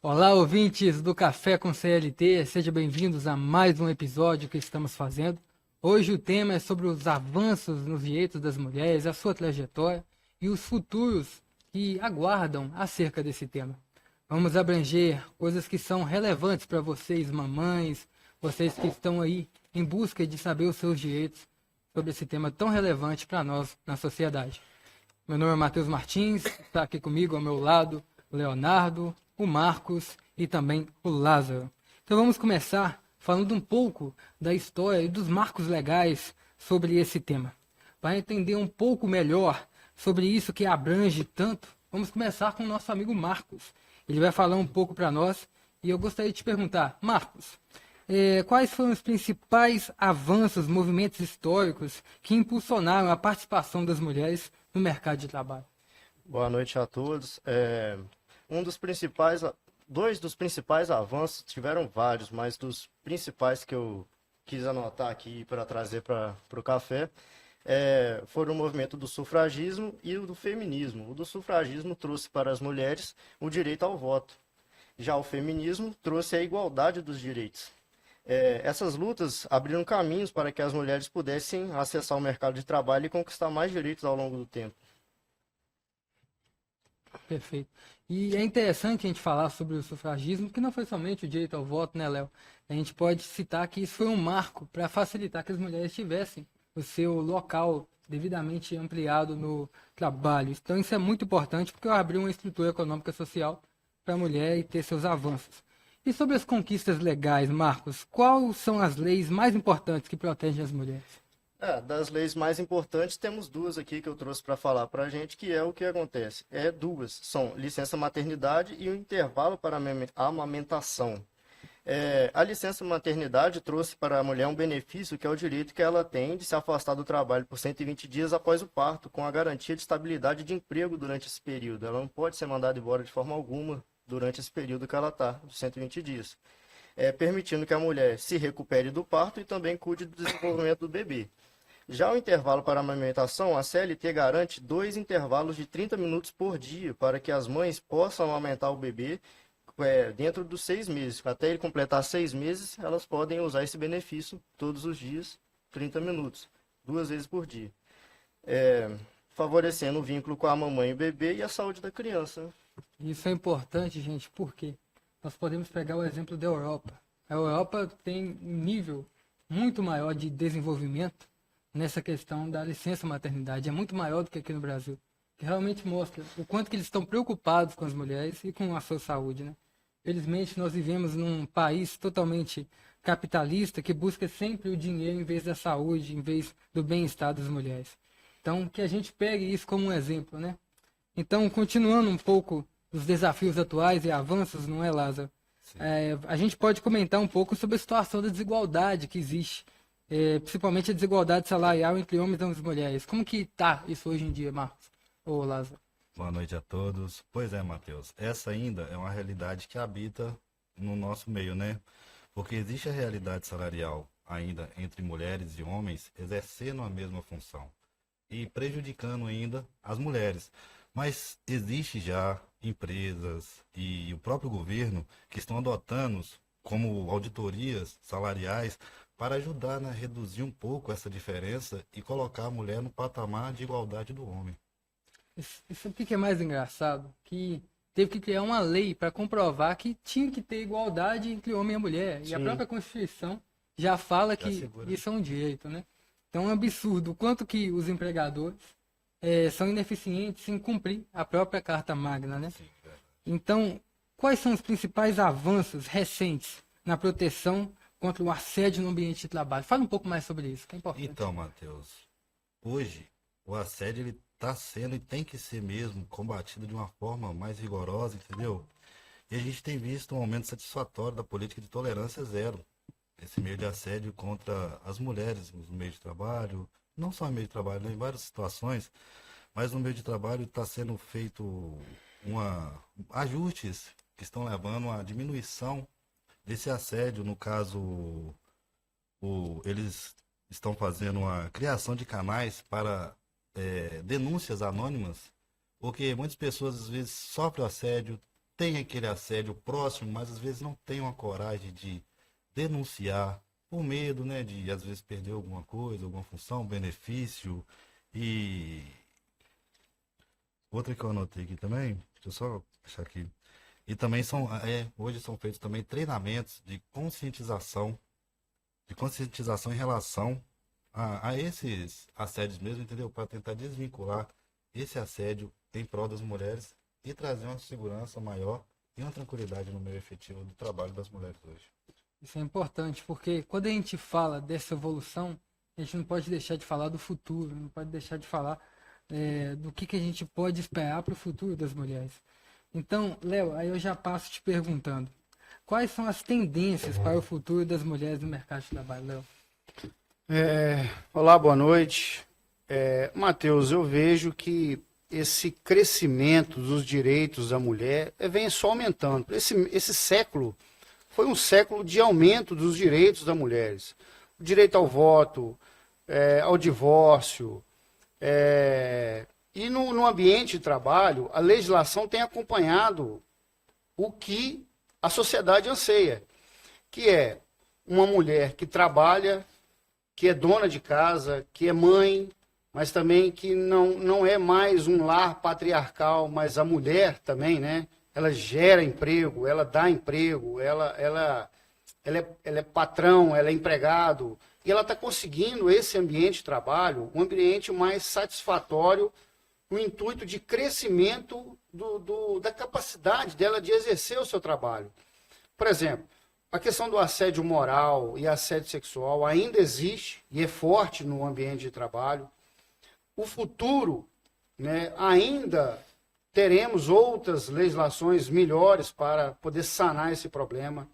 Olá, ouvintes do Café com CLT, sejam bem-vindos a mais um episódio que estamos fazendo. Hoje o tema é sobre os avanços nos direitos das mulheres, a sua trajetória e os futuros que aguardam acerca desse tema. Vamos abranger coisas que são relevantes para vocês, mamães, vocês que estão aí em busca de saber os seus direitos sobre esse tema tão relevante para nós na sociedade. Meu nome é Matheus Martins, está aqui comigo ao meu lado o Leonardo, o Marcos e também o Lázaro. Então vamos começar falando um pouco da história e dos marcos legais sobre esse tema. Para entender um pouco melhor sobre isso que abrange tanto, vamos começar com o nosso amigo Marcos. Ele vai falar um pouco para nós e eu gostaria de te perguntar, Marcos, quais foram os principais avanços, movimentos históricos que impulsionaram a participação das mulheres no mercado de trabalho? Boa noite a todos. Dois dos principais avanços, tiveram vários, mas dos principais que eu quis anotar aqui para trazer para o café, foram o movimento do sufragismo e o do feminismo. O do sufragismo trouxe para as mulheres o direito ao voto. Já o feminismo trouxe a igualdade dos direitos. Essas lutas abriram caminhos para que as mulheres pudessem acessar o mercado de trabalho e conquistar mais direitos ao longo do tempo. Perfeito. E é interessante a gente falar sobre o sufragismo, que não foi somente o direito ao voto, né, Léo? A gente pode citar que isso foi um marco para facilitar que as mulheres tivessem o seu local devidamente ampliado no trabalho. Então isso é muito importante porque abriu uma estrutura econômica e social para a mulher e ter seus avanços. E sobre as conquistas legais, Marcos, quais são as leis mais importantes que protegem as mulheres? Das leis mais importantes, temos duas aqui que eu trouxe para falar para a gente, que é o que acontece. Duas, são licença maternidade e o intervalo para a amamentação. A licença maternidade trouxe para a mulher um benefício que é o direito que ela tem de se afastar do trabalho por 120 dias após o parto, com a garantia de estabilidade de emprego durante esse período. Ela não pode ser mandada embora de forma alguma durante esse período que ela está, de 120 dias. Permitindo que a mulher se recupere do parto e também cuide do desenvolvimento do bebê. Já o intervalo para a amamentação, a CLT garante 2 intervalos de 30 minutos por dia para que as mães possam amamentar o bebê dentro dos 6 meses. Até ele completar 6 meses, elas podem usar esse benefício todos os dias, 30 minutos, 2 vezes por dia. Favorecendo o vínculo com a mamãe e o bebê e a saúde da criança. Isso é importante, gente, porque nós podemos pegar o exemplo da Europa. A Europa tem um nível muito maior de desenvolvimento nessa questão da licença maternidade. É muito maior do que aqui no Brasil. Que realmente mostra o quanto que eles estão preocupados com as mulheres e com a sua saúde, né? Felizmente, nós vivemos num país totalmente capitalista que busca sempre o dinheiro em vez da saúde, em vez do bem-estar das mulheres. Então, que a gente pegue isso como um exemplo, né? Então, continuando um pouco os desafios atuais e avanços, não é, Lázaro? A gente pode comentar um pouco sobre a situação da desigualdade que existe, principalmente a desigualdade salarial entre homens e mulheres. Como que está isso hoje em dia, Marcos? Ô, Lázaro. Boa noite a todos. Pois é, Matheus, essa ainda é uma realidade que habita no nosso meio, né? Porque existe a realidade salarial ainda entre mulheres e homens exercendo a mesma função e prejudicando ainda as mulheres. Mas existe já empresas e o próprio governo que estão adotando como auditorias salariais para ajudar a reduzir um pouco essa diferença e colocar a mulher no patamar de igualdade do homem. Isso aqui que é mais engraçado, que teve que criar uma lei para comprovar que tinha que ter igualdade entre homem e mulher. Sim. E a própria Constituição já fala que isso é um direito, né? Então é um absurdo o quanto que os empregadores são ineficientes em cumprir a própria Carta Magna, né? Sim, então, quais são os principais avanços recentes na proteção contra o assédio no ambiente de trabalho? Fala um pouco mais sobre isso, que é importante. Então, Matheus, hoje o assédio ele está sendo e tem que ser mesmo combatido de uma forma mais rigorosa, entendeu? E a gente tem visto um aumento satisfatório da política de tolerância zero. Esse meio de assédio contra as mulheres no meio de trabalho, não só no meio de trabalho, né, em várias situações, mas no meio de trabalho está sendo feito ajustes que estão levando à diminuição desse assédio. No caso, eles estão fazendo a criação de canais para denúncias anônimas, porque muitas pessoas às vezes sofrem assédio, tem aquele assédio próximo, mas às vezes não tem uma coragem de denunciar por medo, né, de às vezes perder alguma coisa, alguma função, benefício. E outra que eu anotei aqui também, deixa eu só achar aqui. E também hoje são feitos também treinamentos de conscientização em relação a esses assédios mesmo, entendeu? Para tentar desvincular esse assédio em prol das mulheres e trazer uma segurança maior e uma tranquilidade no meio efetivo do trabalho das mulheres hoje. Isso é importante, porque quando a gente fala dessa evolução, a gente não pode deixar de falar do futuro, não pode deixar de falar do que a gente pode esperar para o futuro das mulheres. Então, Léo, aí eu já passo te perguntando, quais são as tendências para o futuro das mulheres no mercado de trabalho, Léo? Olá, boa noite. Matheus, eu vejo que esse crescimento dos direitos da mulher vem só aumentando. Esse século foi um século de aumento dos direitos das mulheres. O direito ao voto, ao divórcio. E no ambiente de trabalho, a legislação tem acompanhado o que a sociedade anseia, que é uma mulher que trabalha, que é dona de casa, que é mãe, mas também que não é mais um lar patriarcal, mas a mulher também, né? Ela gera emprego, ela dá emprego, ela é patrão, ela é empregado, e ela está conseguindo esse ambiente de trabalho, um ambiente mais satisfatório, no intuito de crescimento da capacidade dela de exercer o seu trabalho. Por exemplo, a questão do assédio moral e assédio sexual ainda existe e é forte no ambiente de trabalho. O futuro, né, ainda teremos outras legislações melhores para poder sanar esse problema.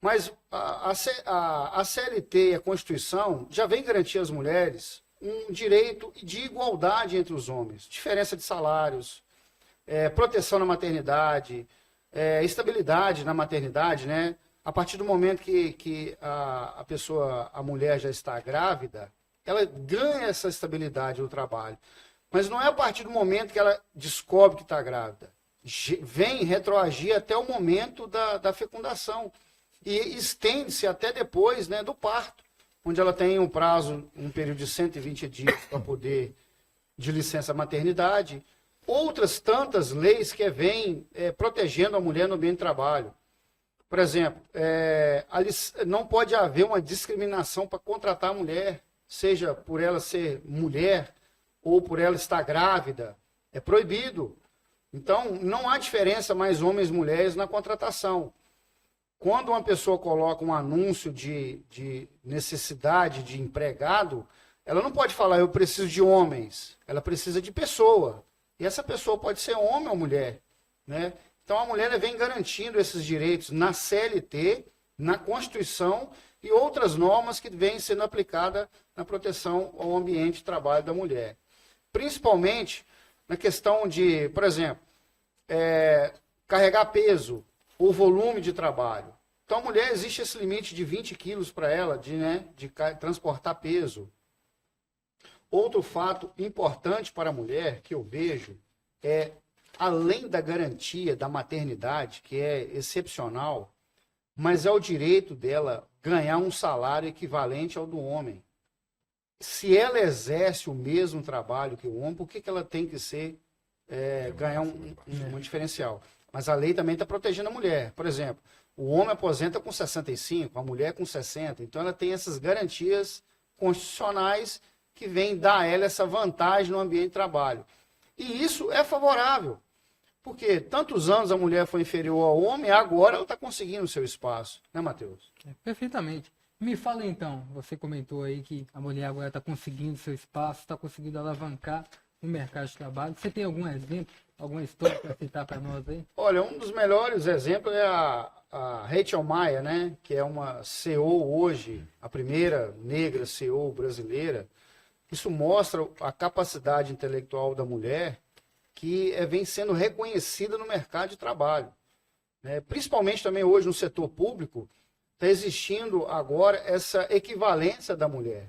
Mas a CLT e a Constituição já vem garantir às mulheres um direito de igualdade entre os homens. Diferença de salários, proteção na maternidade, estabilidade na maternidade, né? A partir do momento que a mulher já está grávida, ela ganha essa estabilidade no trabalho. Mas não é a partir do momento que ela descobre que está grávida. Vem retroagir até o momento da fecundação. E estende-se até depois, né, do parto, onde ela tem um período de 120 dias para poder de licença maternidade. Outras tantas leis que vêm protegendo a mulher no ambiente de trabalho. Por exemplo, não pode haver uma discriminação para contratar a mulher, seja por ela ser mulher ou por ela estar grávida. É proibido. Então, não há diferença mais homens e mulheres na contratação. Quando uma pessoa coloca um anúncio de necessidade de empregado, ela não pode falar, eu preciso de homens. Ela precisa de pessoa. E essa pessoa pode ser homem ou mulher, né? Então, a mulher vem garantindo esses direitos na CLT, na Constituição e outras normas que vêm sendo aplicadas na proteção ao ambiente de trabalho da mulher. Principalmente na questão de, por exemplo, carregar peso ou volume de trabalho. Então, a mulher, existe esse limite de 20 quilos para ela de transportar peso. Outro fato importante para a mulher que eu vejo é, além da garantia da maternidade, que é excepcional, mas é o direito dela ganhar um salário equivalente ao do homem. Se ela exerce o mesmo trabalho que o homem, por que ela tem que ganhar um diferencial? Mas a lei também está protegendo a mulher. Por exemplo, o homem aposenta com 65, a mulher com 60. Então, ela tem essas garantias constitucionais que vêm dar a ela essa vantagem no ambiente de trabalho. E isso é favorável, porque tantos anos a mulher foi inferior ao homem, agora ela está conseguindo o seu espaço. Né, Matheus? Perfeitamente. Me fala então, você comentou aí que a mulher agora está conseguindo seu espaço, está conseguindo alavancar no mercado de trabalho. Você tem algum exemplo, alguma história para citar para nós aí? Olha, um dos melhores exemplos é a Rachel Maia, né, que é uma CEO hoje, a primeira negra CEO brasileira. Isso mostra a capacidade intelectual da mulher que vem sendo reconhecida no mercado de trabalho. Né? Principalmente também hoje no setor público, está existindo agora essa equivalência da mulher.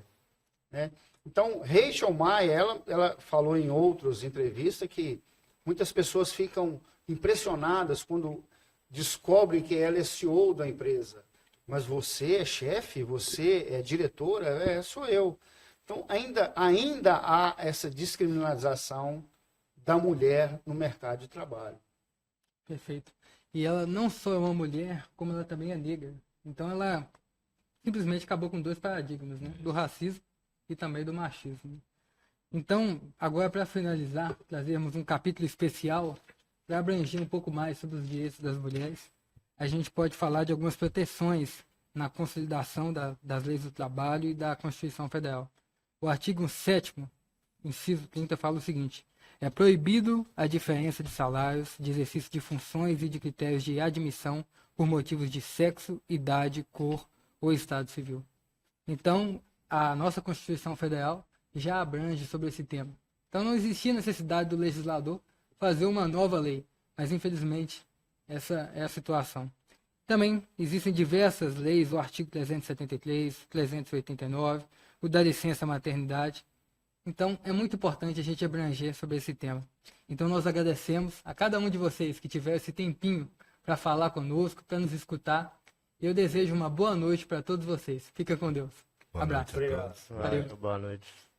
Né? Então, Rachel Maia, ela falou em outras entrevistas que muitas pessoas ficam impressionadas quando descobrem que ela é CEO da empresa. Mas você é chefe? Você é diretora? Sou eu. Então, ainda há essa descriminalização da mulher no mercado de trabalho. Perfeito. E ela não só é uma mulher, como ela também é negra. Então ela simplesmente acabou com 2 paradigmas, né? Do racismo e também do machismo. Então, agora para finalizar, trazermos um capítulo especial para abranger um pouco mais sobre os direitos das mulheres. A gente pode falar de algumas proteções na consolidação das leis do trabalho e da Constituição Federal. O artigo 7º, inciso 30, fala o seguinte: é proibido a diferença de salários, de exercício de funções e de critérios de admissão por motivos de sexo, idade, cor ou estado civil. Então, a nossa Constituição Federal já abrange sobre esse tema. Então, não existia necessidade do legislador fazer uma nova lei, mas, infelizmente, essa é a situação. Também existem diversas leis, o artigo 373, 389, o da licença maternidade. Então, é muito importante a gente abranger sobre esse tema. Então, nós agradecemos a cada um de vocês que tiver esse tempinho para falar conosco, para nos escutar. Eu desejo uma boa noite para todos vocês. Fica com Deus. Boa Abraço. noite a todos. Obrigado. Boa noite.